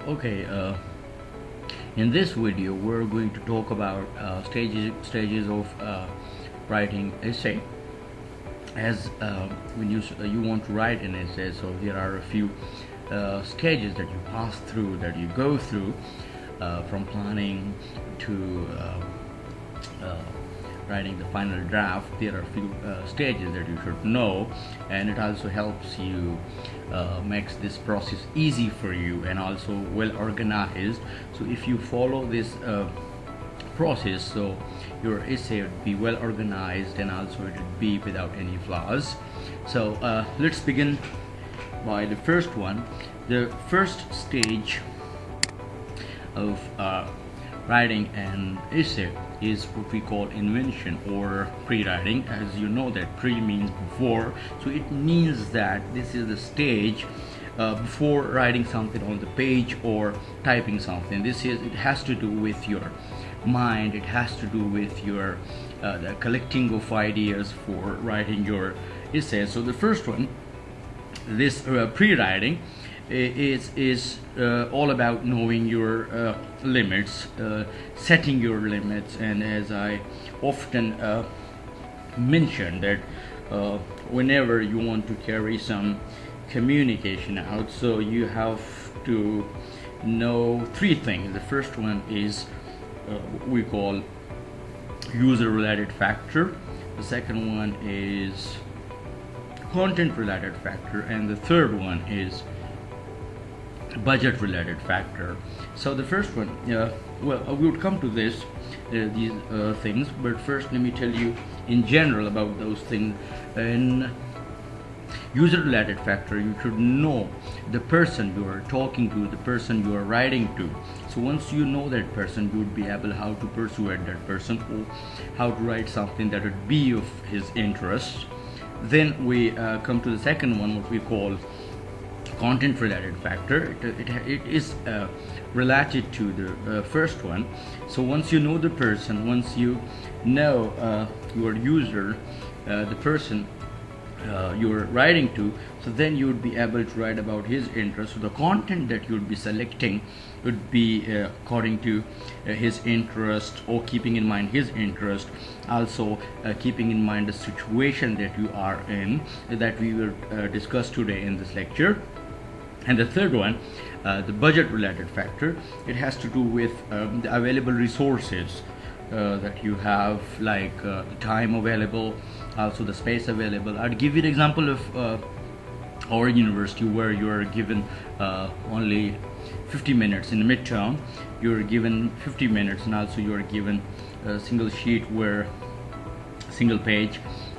Okay, in this video we're going to talk about stages of writing essay. As when you want to write an essay, so there are a few stages that you pass through, that you go through, from planning to writing the final draft. There are a few stages that you should know, and it also helps you, makes this process easy for you and also well organized. So if you follow this process, so your essay would be well organized and also it would be without any flaws. So let's begin by the first one. The first stage of writing an essay is what we call invention or pre-writing. As you know that pre means before, so it means that this is the stage before writing something on the page or typing something. It has to do with your mind, it has to do with your the collecting of ideas for writing your essay. So the first one, this pre-writing, is all about knowing your limits, setting your limits. And as I often mention that whenever you want to carry some communication out, so you have to know three things. The first one is what we call user related factor, the second one is content related factor, and the third one is budget related factor. So the first one, we would come to these things, but first let me tell you in general about those things. In user related factor, you should know the person you are talking to, the person you are writing to. So once you know that person, you would be able how to persuade that person or how to write something that would be of his interest. Then we come to the second one, what we call content related factor. It is related to the first one. So once you know the person, once you know your user, the person you're writing to, so then you would be able to write about his interest. So the content that you would be selecting would be according to his interest, or keeping in mind his interest, also keeping in mind the situation that you are in, that we will discuss today in this lecture. And the third one, the budget related factor, it has to do with the available resources that you have, like the time available, also the space available. I'd give you an example of our university, where you are given only 50 minutes in the midterm. You're given 50 minutes, and also you are given a single page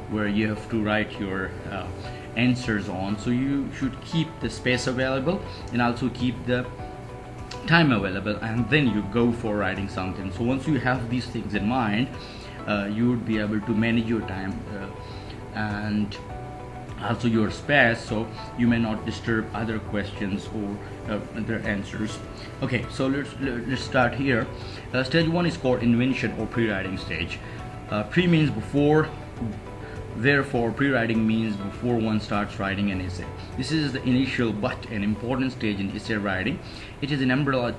where you have to write your answers on. So you should keep the space available and also keep the time available, and then you go for writing something. So once you have these things in mind, you would be able to manage your time and also your space, so you may not disturb other questions or other answers. Okay, so let's start here. Stage one is called invention or pre-writing stage. Pre means before, therefore pre-writing means before one starts writing an essay. This is the initial but an important stage in essay writing. It is an umbrella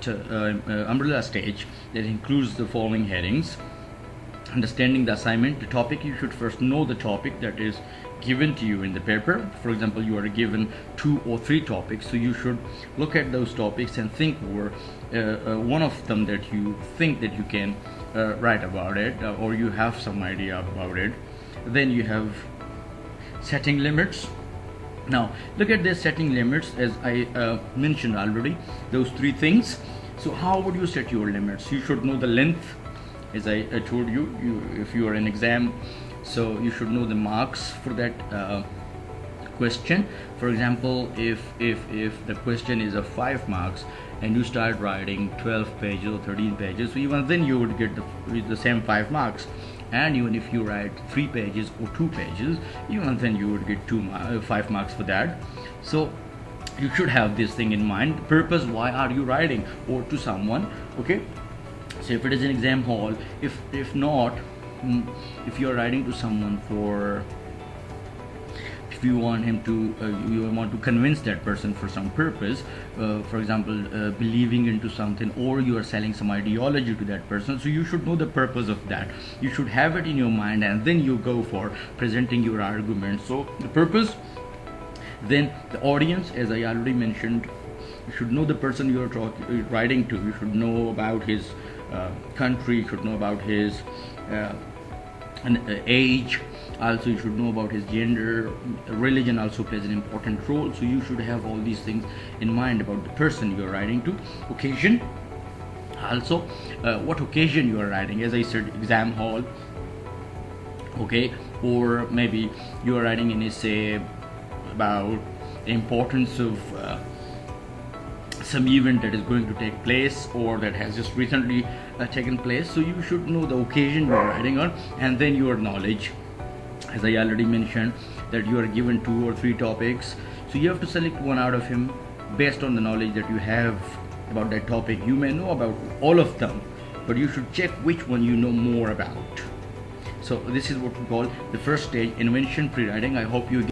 stage that includes the following headings: understanding the assignment, the topic. You should first know the topic that is given to you in the paper. For example, you are given 2 or 3 topics, so you should look at those topics and think over one of them that you think that you can write about it, or you have some idea about it. Then you have setting limits. Now look at the setting limits, as I mentioned already, those 3 things. So how would you set your limits? You should know the length, as I told you, if you are in exam, so you should know the marks for that question. For example, if the question is of 5 marks and you start writing 12 pages or 13 pages, so even then you would get the same 5 marks. And even if you write 3 pages or 2 pages, even then you would get 5 marks for that. So you should have this thing in mind. The purpose, why are you writing, or to someone? Okay, so if it is an exam hall, if not, if you are writing to someone if you want him to you want to convince that person for some purpose, for example believing into something, or you are selling some ideology to that person, so you should know the purpose of that. You should have it in your mind, and then you go for presenting your argument. So the purpose, then the audience, as I already mentioned, you should know the person you are writing to. You should know about his country, you should know about his age, also you should know about his gender. Religion also plays an important role, so you should have all these things in mind about the person you are writing to. Occasion, also what occasion you are writing. As I said, exam hall, okay, or maybe you are writing an essay about the importance of some event that is going to take place, or that has just recently taken place. So you should know the occasion you are writing on, and then your knowledge. As I already mentioned, that you are given 2 or 3 topics, so you have to select one out of him based on the knowledge that you have about that topic. You may know about all of them, but you should check which one you know more about. So this is what we call the first stage, invention, pre-writing. I hope you